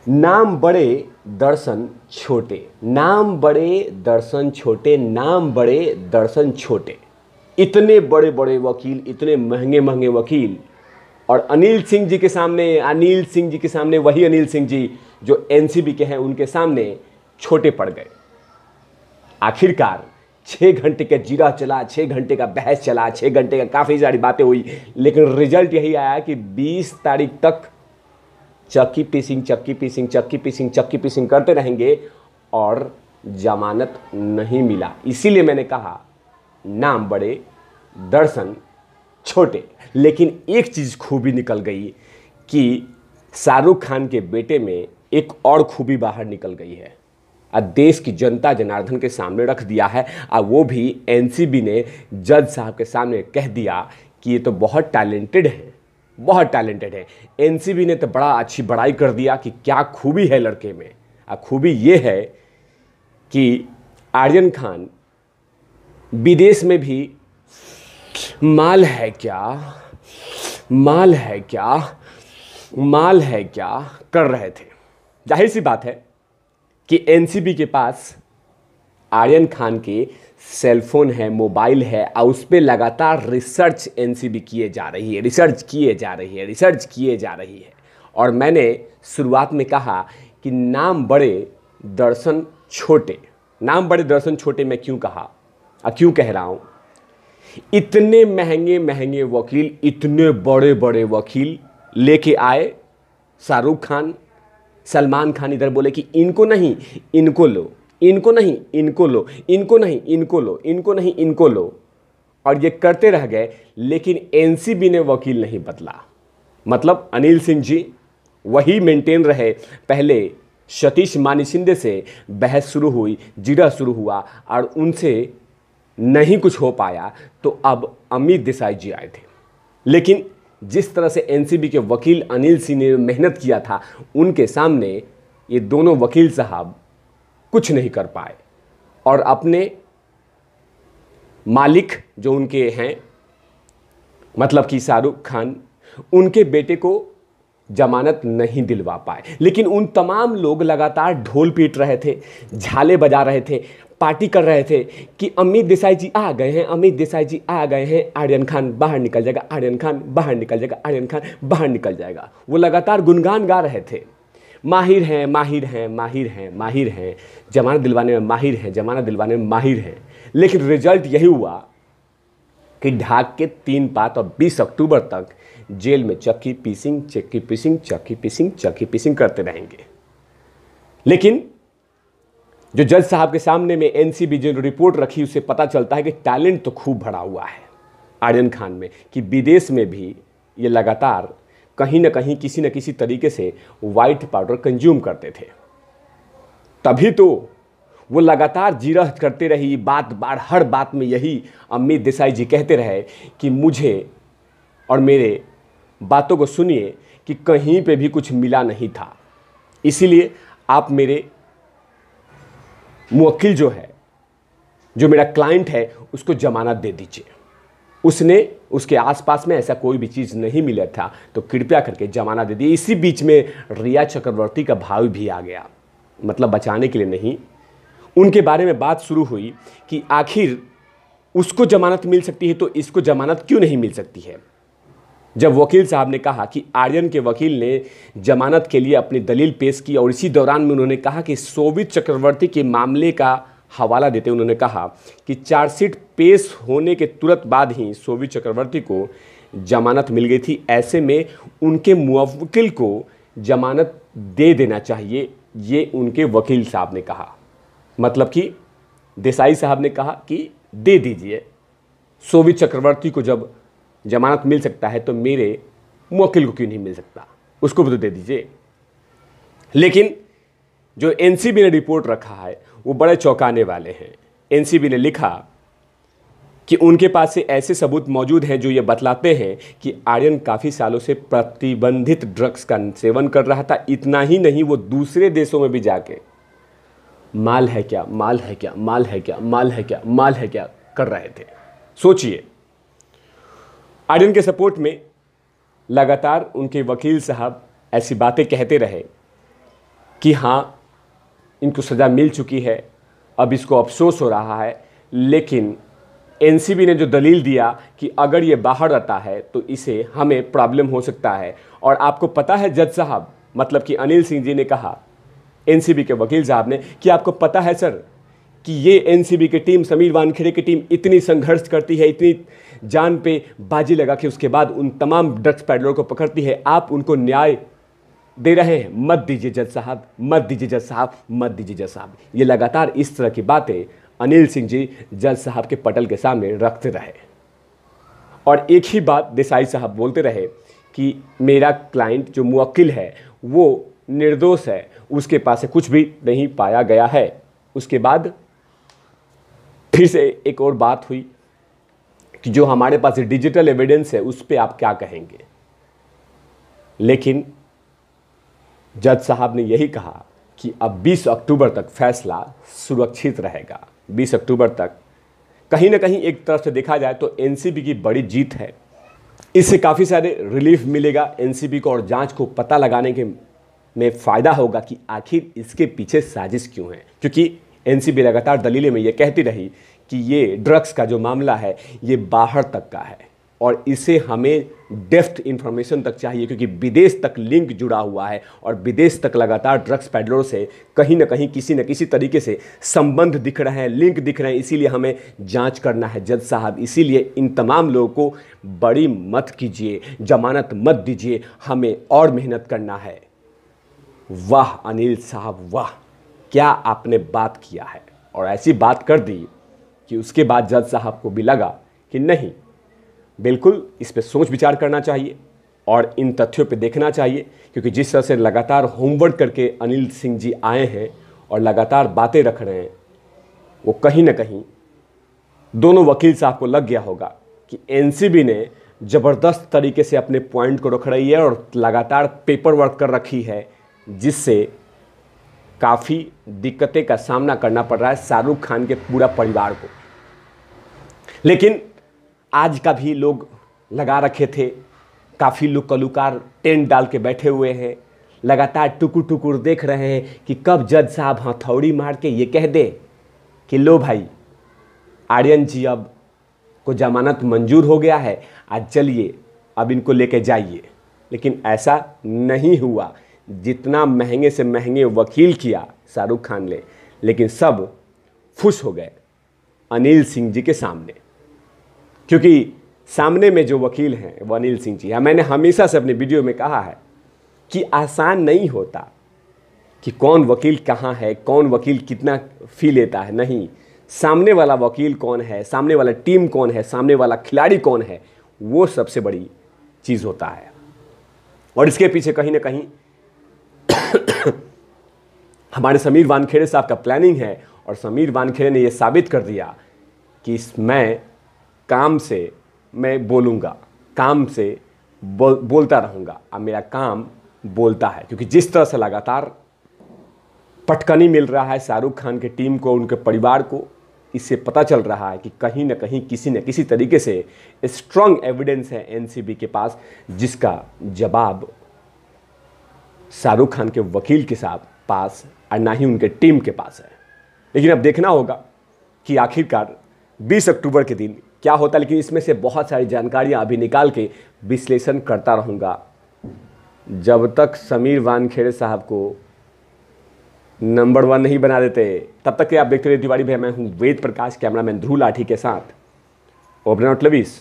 नाम बड़े दर्शन छोटे, नाम बड़े दर्शन छोटे, नाम बड़े दर्शन छोटे। इतने बड़े बड़े वकील, इतने महंगे महंगे वकील, और अनिल सिंह जी के सामने, अनिल सिंह जी के सामने, वही अनिल सिंह जी जो एनसीबी के हैं, उनके सामने छोटे पड़ गए। आखिरकार 6 घंटे का जीरा चला, 6 घंटे का बहस चला, 6 घंटे का काफ़ी सारी बातें हुई, लेकिन रिजल्ट यही आया कि 20 तारीख तक चक्की पीसिंग चक्की पीसिंग चक्की पीसिंग चक्की पीसिंग करते रहेंगे और जमानत नहीं मिला। इसीलिए मैंने कहा नाम बड़े दर्शन छोटे। लेकिन एक चीज़ खूबी निकल गई कि शाहरुख खान के बेटे में एक और खूबी बाहर निकल गई है, देश की जनता जनार्दन के सामने रख दिया है। और वो भी एनसीबी ने जज साहब के सामने कह दिया कि ये तो बहुत टैलेंटेड है, बहुत टैलेंटेड है। एनसीबी ने तो बड़ा अच्छी बड़ाई कर दिया कि क्या खूबी है लड़के में। खूबी ये है कि आर्यन खान विदेश में भी माल है क्या, माल है क्या, माल है क्या कर रहे थे। जाहिर सी बात है कि एनसीबी के पास आर्यन खान के सेलफोन है, मोबाइल है, और उस पर लगातार रिसर्च एनसीबी किए जा रही है, रिसर्च किए जा रही है, रिसर्च किए जा रही है। और मैंने शुरुआत में कहा कि नाम बड़े दर्शन छोटे। नाम बड़े दर्शन छोटे मैं क्यों कहा और क्यों कह रहा हूँ? इतने महंगे महंगे वकील, इतने बड़े बड़े वकील लेके आए शाहरुख खान, सलमान खान इधर बोले कि इनको नहीं इनको लो, इनको नहीं इनको लो, इनको नहीं इनको लो, इनको नहीं इनको लो, और ये करते रह गए। लेकिन एनसीबी ने वकील नहीं बदला। मतलब अनिल सिंह जी वही मेंटेन रहे। पहले सतीश मानी शिंदे से बहस शुरू हुई, जिरा शुरू हुआ और उनसे नहीं कुछ हो पाया, तो अब अमित देसाई जी आए थे। लेकिन जिस तरह से एनसीबी के वकील अनिल सिंह ने मेहनत किया था, उनके सामने ये दोनों वकील साहब कुछ नहीं कर पाए और अपने मालिक जो उनके हैं, मतलब कि शाहरुख खान, उनके बेटे को जमानत नहीं दिलवा पाए। लेकिन उन तमाम लोग लगातार ढोल पीट रहे थे, झाले बजा रहे थे, पार्टी कर रहे थे कि अमित देसाई जी आ गए हैं, अमित देसाई जी आ गए हैं, आर्यन खान बाहर निकल जाएगा, आर्यन खान बाहर निकल जाएगा, आर्यन खान बाहर निकल जाएगा। वो लगातार गुनगान गा रहे थे, माहिर हैं, माहिर हैं, माहिर हैं, माहिर हैं, जमानत दिलवाने में माहिर हैं, जमानत दिलवाने में माहिर हैं। लेकिन रिजल्ट यही हुआ कि ढाक के 3 पात और 20 अक्टूबर तक जेल में चक्की पीसिंग चक्की पीसिंग चक्की पीसिंग चक्की पीसिंग करते रहेंगे। लेकिन जो जज साहब के सामने में एनसीबी जो रिपोर्ट रखी, उससे पता चलता है कि टैलेंट तो खूब भरा हुआ है आर्यन खान में, कि विदेश में भी ये लगातार कहीं ना कहीं किसी न किसी तरीके से वाइट पाउडर कंज्यूम करते थे। तभी तो वो लगातार जिरह करते रही, बात बार हर बात में यही अमित देसाई जी कहते रहे कि मुझे और मेरे बातों को सुनिए कि कहीं पे भी कुछ मिला नहीं था, इसीलिए आप मेरे मुवक्किल जो है, जो मेरा क्लाइंट है, उसको जमानत दे दीजिए। उसने उसके आसपास में ऐसा कोई भी चीज़ नहीं मिला था, तो कृपया करके जमानत दे दिए। इसी बीच में रिया चक्रवर्ती का भाई भी आ गया, मतलब बचाने के लिए नहीं, उनके बारे में बात शुरू हुई कि आखिर उसको जमानत मिल सकती है तो इसको जमानत क्यों नहीं मिल सकती है। जब वकील साहब ने कहा कि आर्यन के वकील ने जमानत के लिए अपनी दलील पेश की, और इसी दौरान में उन्होंने कहा कि शोभित चक्रवर्ती के मामले का हवाला देते उन्होंने कहा कि चार्जशीट पेश होने के तुरंत बाद ही शोभित चक्रवर्ती को जमानत मिल गई थी, ऐसे में उनके मुवक्किल को जमानत दे देना चाहिए, ये उनके वकील साहब ने कहा। मतलब कि देसाई साहब ने कहा कि दे दीजिए, शोभित चक्रवर्ती को जब जमानत मिल सकता है तो मेरे मुवक्किल को क्यों नहीं मिल सकता, उसको भी तो दे दीजिए। लेकिन जो एनसीबी ने रिपोर्ट रखा है वो बड़े चौंकाने वाले हैं। एनसीबी ने लिखा कि उनके पास से ऐसे सबूत मौजूद हैं जो ये बतलाते हैं कि आर्यन काफ़ी सालों से प्रतिबंधित ड्रग्स का सेवन कर रहा था। इतना ही नहीं, वो दूसरे देशों में भी जाके माल है क्या, माल है क्या, माल है क्या, माल है क्या, माल है क्या कर रहे थे। सोचिए, आर्यन के सपोर्ट में लगातार उनके वकील साहब ऐसी बातें कहते रहे कि हाँ इनको सज़ा मिल चुकी है, अब इसको अफसोस हो रहा है, लेकिन एनसीबी ने जो दलील दिया कि अगर ये बाहर रहता है तो इसे हमें प्रॉब्लम हो सकता है। और आपको पता है जज साहब, मतलब कि अनिल सिंह जी ने कहा एनसीबी के वकील साहब ने कि आपको पता है सर कि ये एनसीबी की टीम, समीर वानखेड़े की टीम इतनी संघर्ष करती है, इतनी जान पे बाजी लगा के उसके बाद उन तमाम ड्रग्स पैडलर को पकड़ती है, आप उनको न्याय दे रहे हैं। मत दीजिए जज साहब, मत दीजिए जज साहब, मत दीजिए जज साहब। ये लगातार इस तरह की बातें अनिल सिंह जी जज साहब के पटल के सामने रखते रहे और एक ही बात देसाई साहब बोलते रहे कि मेरा क्लाइंट जो मुवक्किल है वो निर्दोष है, उसके पास से कुछ भी नहीं पाया गया है। उसके बाद फिर से एक और बात हुई कि जो हमारे पास डिजिटल एविडेंस है उस पर आप क्या कहेंगे। लेकिन जज साहब ने यही कहा कि अब 20 अक्टूबर तक फैसला सुरक्षित रहेगा। 20 अक्टूबर तक कहीं ना कहीं एक तरफ से देखा जाए तो एनसीबी की बड़ी जीत है। इससे काफ़ी सारे रिलीफ मिलेगा एनसीबी को और जांच को पता लगाने के में फ़ायदा होगा कि आखिर इसके पीछे साजिश क्यों है। क्योंकि एनसीबी लगातार दलीलें में ये कहती रही कि ये ड्रग्स का जो मामला है ये बाहर तक का है और इसे हमें डेप्थ इंफॉर्मेशन तक चाहिए, क्योंकि विदेश तक लिंक जुड़ा हुआ है और विदेश तक लगातार ड्रग्स पैडलरों से कहीं ना कहीं किसी न किसी तरीके से संबंध दिख रहे हैं, लिंक दिख रहे हैं। इसीलिए हमें जांच करना है जज साहब, इसीलिए इन तमाम लोगों को बड़ी मत कीजिए, जमानत मत दीजिए, हमें और मेहनत करना है। वाह अनिल साहब वाह, क्या आपने बात किया है। और ऐसी बात कर दी कि उसके बाद जज साहब को भी लगा कि नहीं, बिल्कुल इस पे सोच विचार करना चाहिए और इन तथ्यों पे देखना चाहिए। क्योंकि जिस तरह से लगातार होमवर्क करके अनिल सिंह जी आए हैं और लगातार बातें रख रहे हैं, वो कहीं ना कहीं दोनों वकील साहब को लग गया होगा कि एनसीबी ने ज़बरदस्त तरीके से अपने पॉइंट को रख रही है और लगातार पेपर वर्क कर रखी है, जिससे काफ़ी दिक्कतें का सामना करना पड़ रहा है शाहरुख खान के पूरा परिवार को। लेकिन आज का भी लोग लगा रखे थे, काफ़ी लोग कलुकार टेंट डाल के बैठे हुए हैं, लगातार टुकुर टुकुर देख रहे हैं कि कब जज साहब हथौड़ी मार के ये कह दे कि लो भाई आर्यन जी अब को जमानत मंजूर हो गया है, आज चलिए अब इनको लेके जाइए। लेकिन ऐसा नहीं हुआ। जितना महंगे से महंगे वकील किया शाहरुख खान ने, लेकिन सब खुश हो गए अनिल सिंह जी के सामने, क्योंकि सामने में जो वकील हैं वो अनिल सिंह जी हैं। मैंने हमेशा से अपने वीडियो में कहा है कि आसान नहीं होता कि कौन वकील कहाँ है, कौन वकील कितना फ़ी लेता है। नहीं, सामने वाला वकील कौन है, सामने वाला टीम कौन है, सामने वाला खिलाड़ी कौन है, वो सबसे बड़ी चीज़ होता है। और इसके पीछे कहीं ना कहीं हमारे समीर वानखेड़े साहब का प्लानिंग है। और समीर वानखेड़े ने यह साबित कर दिया कि मैं काम से मैं बोलूँगा, काम से बोलता रहूँगा। अब मेरा काम बोलता है, क्योंकि जिस तरह से लगातार पटकनी मिल रहा है शाहरुख खान की टीम को, उनके परिवार को, इससे पता चल रहा है कि कहीं ना कहीं किसी न किसी तरीके से स्ट्रॉन्ग एविडेंस है एनसीबी के पास, जिसका जवाब शाहरुख खान के वकील के साथ पास और ना ही उनके टीम के पास है। लेकिन अब देखना होगा कि आखिरकार 20 अक्टूबर के दिन क्या होता है। लेकिन इसमें से बहुत सारी जानकारियां अभी निकाल के विश्लेषण करता रहूँगा जब तक समीर वानखेड़े साहब को नंबर 1 नहीं बना देते। तब तक के आप देखते रहिए तिवारी भैया। मैं हूँ वेद प्रकाश, कैमरामैन ध्रुव लाठी के साथ ओबरन लवीस।